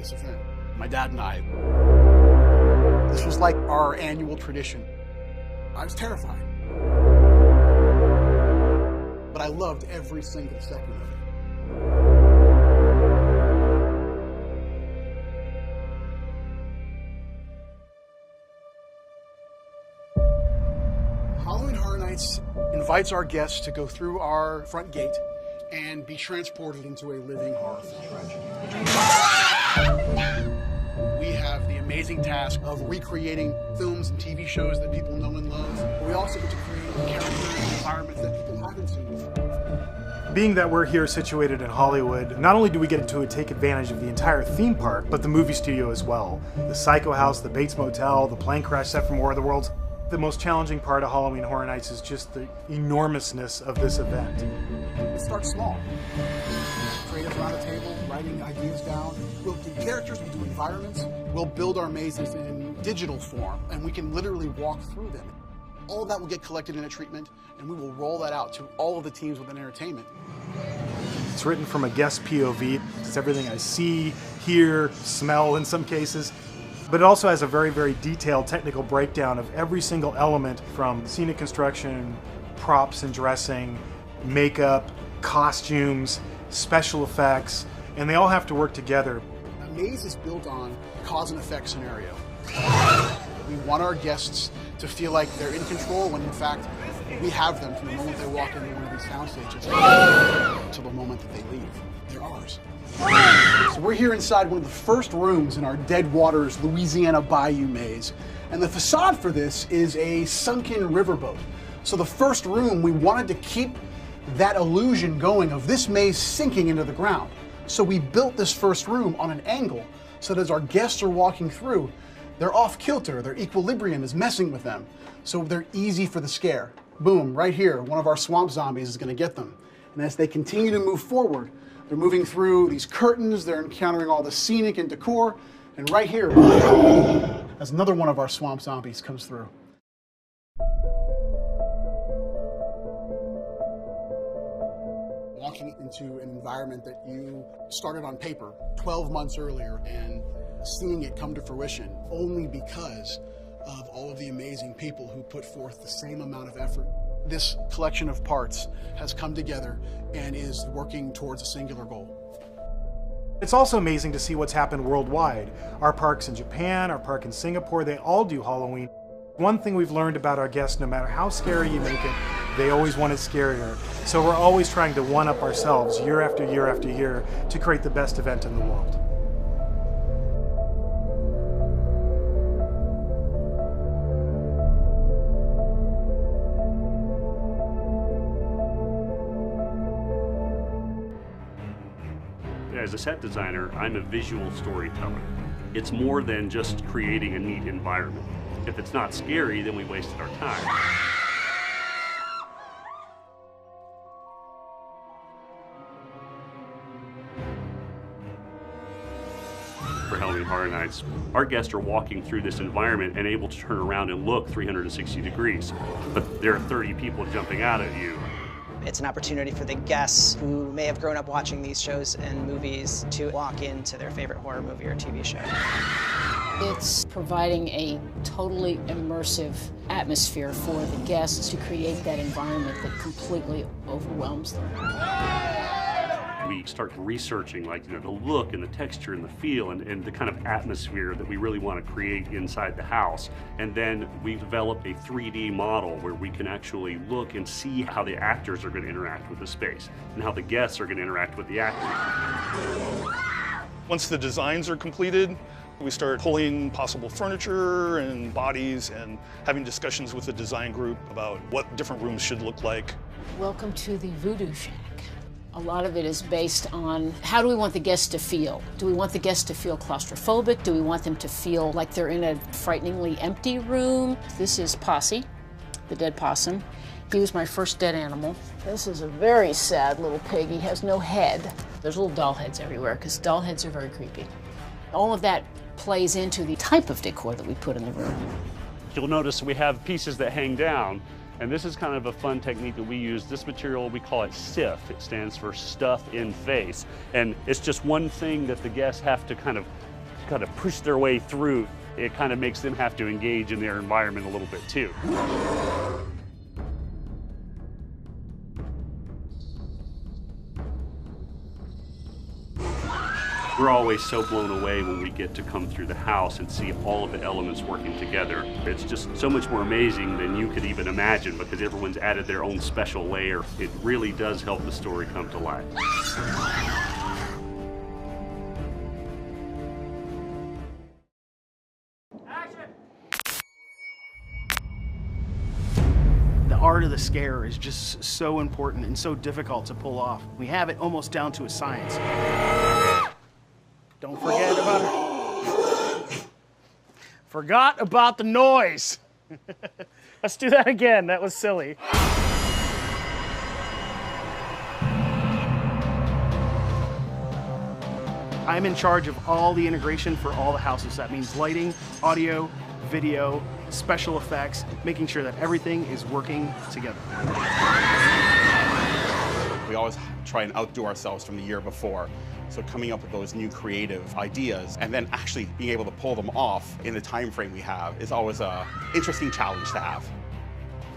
this event. My dad and I. This was like our annual tradition. I was terrified. But I loved every single second of it. Halloween Horror Nights invites our guests to go through our front gate and be transported into a living horror film tragedy. We have the amazing task of recreating films and TV shows that people know and love. We also get to create a character and environment that people haven't seen before. Being that we're here situated in Hollywood, not only do we get to take advantage of the entire theme park, but the movie studio as well. The Psycho House, the Bates Motel, the plane crash set from War of the Worlds. The most challenging part of Halloween Horror Nights is just the enormousness of this event. It starts small. Creative around the table, writing ideas down. We'll do characters, we'll do environments. We'll build our mazes in digital form, and we can literally walk through them. All of that will get collected in a treatment, and we will roll that out to all of the teams within entertainment. It's written from a guest POV. It's everything I see, hear, smell in some cases. But it also has a very, very detailed technical breakdown of every single element from scenic construction, props and dressing, makeup, costumes, special effects, and they all have to work together. A maze is built on a cause and effect scenario. We want our guests to feel like they're in control when in fact we have them from the moment they walk into one of these sound stages to the moment that they leave. They're ours. So we're here inside one of the first rooms in our Dead Waters, Louisiana Bayou maze. And the facade for this is a sunken riverboat. So the first room, we wanted to keep that illusion going of this maze sinking into the ground. So we built this first room on an angle so that as our guests are walking through, they're off kilter, their equilibrium is messing with them. So they're easy for the scare. Boom, right here, one of our swamp zombies is gonna get them. And as they continue to move forward, they're moving through these curtains, they're encountering all the scenic and decor, and right here, as another one of our swamp zombies comes through. Walking into an environment that you started on paper 12 months earlier and seeing it come to fruition only because of all of the amazing people who put forth the same amount of effort. This collection of parts has come together and is working towards a singular goal. It's also amazing to see what's happened worldwide. Our parks in Japan, our park in Singapore, they all do Halloween. One thing we've learned about our guests, no matter how scary you make it, they always want it scarier. So we're always trying to one-up ourselves year after year after year to create the best event in the world. As a set designer, I'm a visual storyteller. It's more than just creating a neat environment. If it's not scary, then we wasted our time. For Halloween Horror Nights, our guests are walking through this environment and able to turn around and look 360 degrees. But there are 30 people jumping out at you. It's an opportunity for the guests who may have grown up watching these shows and movies to walk into their favorite horror movie or TV show. It's providing a totally immersive atmosphere for the guests to create that environment that completely overwhelms them. We start researching, the look and the texture and the feel and the kind of atmosphere that we really want to create inside the house. And then we develop a 3D model where we can actually look and see how the actors are going to interact with the space and how the guests are going to interact with the actors. Once the designs are completed, we start pulling possible furniture and bodies and having discussions with the design group about what different rooms should look like. Welcome to the Voodoo Shack. A lot of it is based on how do we want the guests to feel? Do we want the guests to feel claustrophobic? Do we want them to feel like they're in a frighteningly empty room? This is Posse, the dead possum. He was my first dead animal. This is a very sad little pig. He has no head. There's little doll heads everywhere because doll heads are very creepy. All of that plays into the type of decor that we put in the room. You'll notice we have pieces that hang down. And this is kind of a fun technique that we use. This material, we call it SIF. It stands for stuff in face. And it's just one thing that the guests have to kind of kind of push their way through, it kind of makes them have to engage in their environment a little bit too. We're always so blown away when we get to come through the house and see all of the elements working together. It's just so much more amazing than you could even imagine because everyone's added their own special layer. It really does help the story come to life. The art of the scare is just so important and so difficult to pull off. We have it almost down to a science. Don't forget about it. Forgot about the noise. Let's do that again. That was silly. I'm in charge of all the integration for all the houses. That means lighting, audio, video, special effects, making sure that everything is working together. We always try and outdo ourselves from the year before. So coming up with those new creative ideas and then actually being able to pull them off in the time frame we have is always an interesting challenge to have.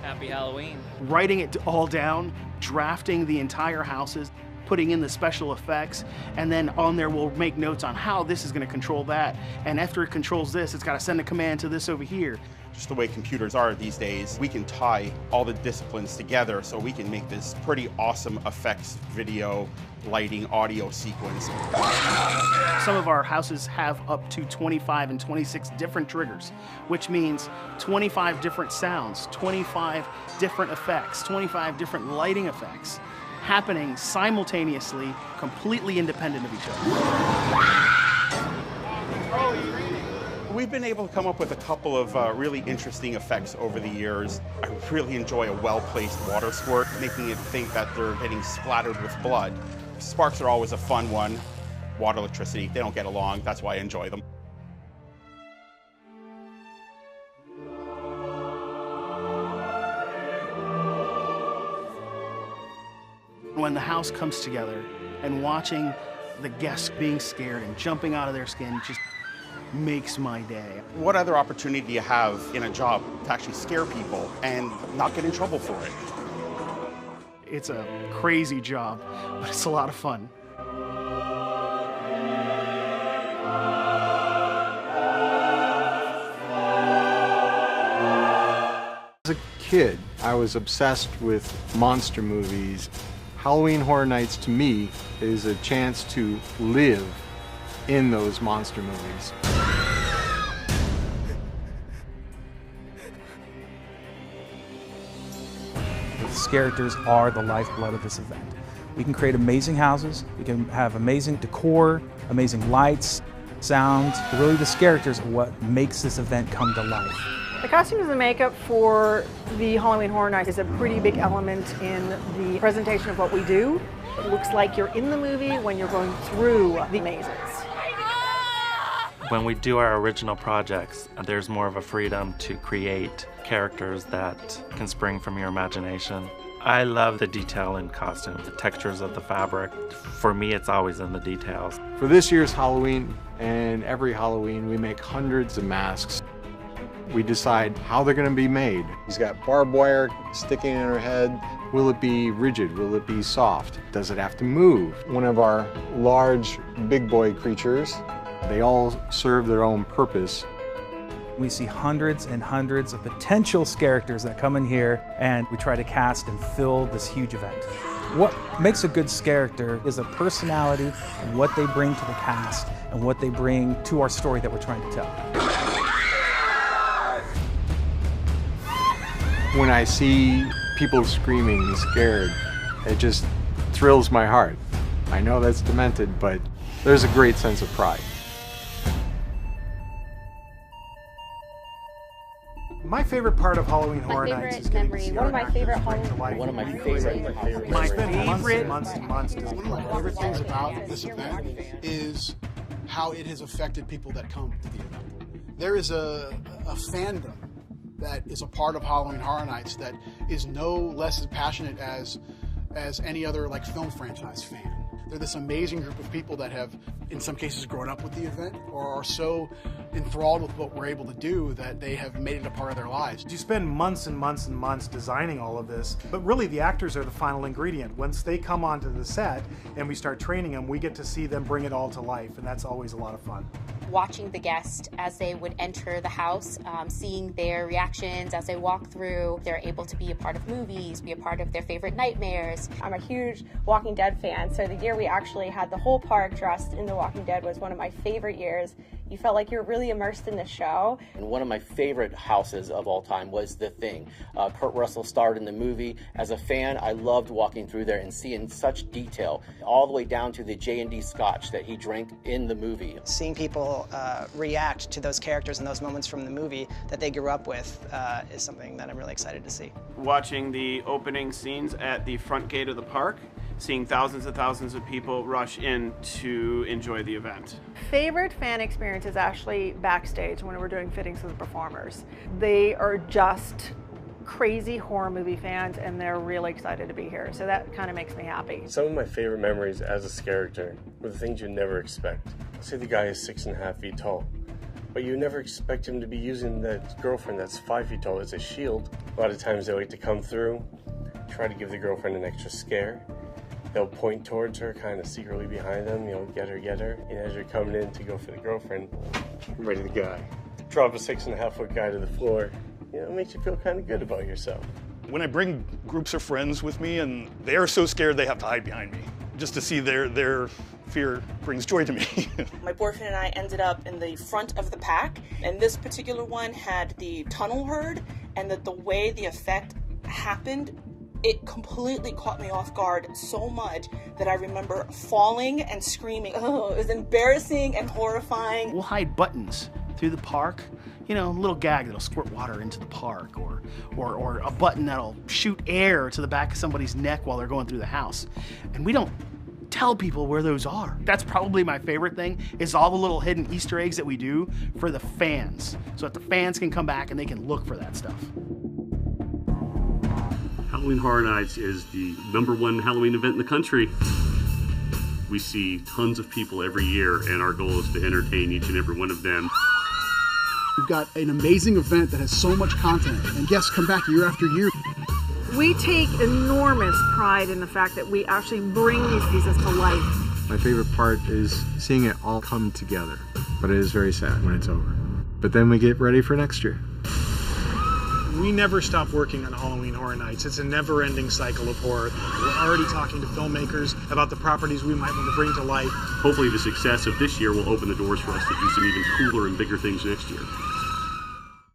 Happy Halloween. Writing it all down, drafting the entire houses, putting in the special effects, and then on there we'll make notes on how this is going to control that. And after it controls this, it's got to send a command to this over here. Just the way computers are these days, we can tie all the disciplines together so we can make this pretty awesome effects, video, lighting, audio sequence. Some of our houses have up to 25 and 26 different triggers, which means 25 different sounds, 25 different effects, 25 different lighting effects happening simultaneously, completely independent of each other. We've been able to come up with a couple of really interesting effects over the years. I really enjoy a well-placed water squirt, making it think that they're getting splattered with blood. Sparks are always a fun one. Water, electricity, they don't get along. That's why I enjoy them. When the house comes together and watching the guests being scared and jumping out of their skin just makes my day. What other opportunity do you have in a job to actually scare people and not get in trouble for it? It's a crazy job, but it's a lot of fun. As a kid, I was obsessed with monster movies. Halloween Horror Nights to me is a chance to live in those monster movies. The characters are the lifeblood of this event. We can create amazing houses, we can have amazing decor, amazing lights, sound. Really, the characters are what makes this event come to life. The costumes and makeup for the Halloween Horror Nights is a pretty big element in the presentation of what we do. It looks like you're in the movie when you're going through the mazes. When we do our original projects, there's more of a freedom to create characters that can spring from your imagination. I love the detail in costumes, the textures of the fabric. For me, it's always in the details. For this year's Halloween and every Halloween, we make hundreds of masks. We decide how they're going to be made. He's got barbed wire sticking in her head. Will it be rigid? Will it be soft? Does it have to move? One of our large big boy creatures, they all serve their own purpose. We see hundreds and hundreds of potential characters that come in here, and we try to cast and fill this huge event. What makes a good character is a personality and what they bring to the cast and what they bring to our story that we're trying to tell. When I see people screaming and scared, it just thrills my heart. I know that's demented, but there's a great sense of pride. My favorite part of Halloween Horror Nights is getting to see One of my favorite Halloween. One of my favorite. My favorite. One of my favorite things about this event is how it has affected people that come to the event. There is a fandom that is a part of Halloween Horror Nights that is no less as passionate as any other like film franchise fan. They're this amazing group of people that have, in some cases, grown up with the event or are so enthralled with what we're able to do that they have made it a part of their lives. You spend months and months and months designing all of this, but really the actors are the final ingredient. Once they come onto the set and we start training them, we get to see them bring it all to life, and that's always a lot of fun. Watching the guest as they would enter the house, seeing their reactions as they walk through, they're able to be a part of movies, be a part of their favorite nightmares. I'm a huge Walking Dead fan, so the year we actually had the whole park dressed in The Walking Dead was one of my favorite years. You felt like you were really immersed in the show. And one of my favorite houses of all time was The Thing. Kurt Russell starred in the movie. As a fan, I loved walking through there and seeing such detail, all the way down to the J&D scotch that he drank in the movie. Seeing people react to those characters and those moments from the movie that they grew up with is something that I'm really excited to see. Watching the opening scenes at the front gate of the park, seeing thousands and thousands of people rush in to enjoy the event. Favorite fan experience is actually backstage when we're doing fittings with the performers. They are just crazy horror movie fans and they're really excited to be here, so that kind of makes me happy. Some of my favorite memories as a character were the things you never expect. Say the guy is 6.5 feet tall, but you never expect him to be using that girlfriend that's 5 feet tall as a shield. A lot of times they like to come through, try to give the girlfriend an extra scare. They'll point towards her, kind of secretly behind them, you know, get her. And as you're coming in to go for the girlfriend, ready the guy. Drop a 6.5-foot guy to the floor. You know, it makes you feel kind of good about yourself. When I bring groups of friends with me and they are so scared they have to hide behind me, just to see their fear brings joy to me. My boyfriend and I ended up in the front of the pack, and this particular one had the tunnel herd, and the way the effect happened, it completely caught me off guard so much that I remember falling and screaming. Oh, it was embarrassing and horrifying. We'll hide buttons through the park. You know, a little gag that'll squirt water into the park, or a button that'll shoot air to the back of somebody's neck while they're going through the house. And we don't tell people where those are. That's probably my favorite thing, is all the little hidden Easter eggs that we do for the fans, so that the fans can come back and they can look for that stuff. Halloween Horror Nights is the #1 Halloween event in the country. We see tons of people every year, and our goal is to entertain each and every one of them. We've got an amazing event that has so much content, and guests come back year after year. We take enormous pride in the fact that we actually bring these pieces to life. My favorite part is seeing it all come together, but it is very sad when it's over. But then we get ready for next year. We never stop working on Halloween Horror Nights. It's a never-ending cycle of horror. We're already talking to filmmakers about the properties we might want to bring to life. Hopefully the success of this year will open the doors for us to do some even cooler and bigger things next year.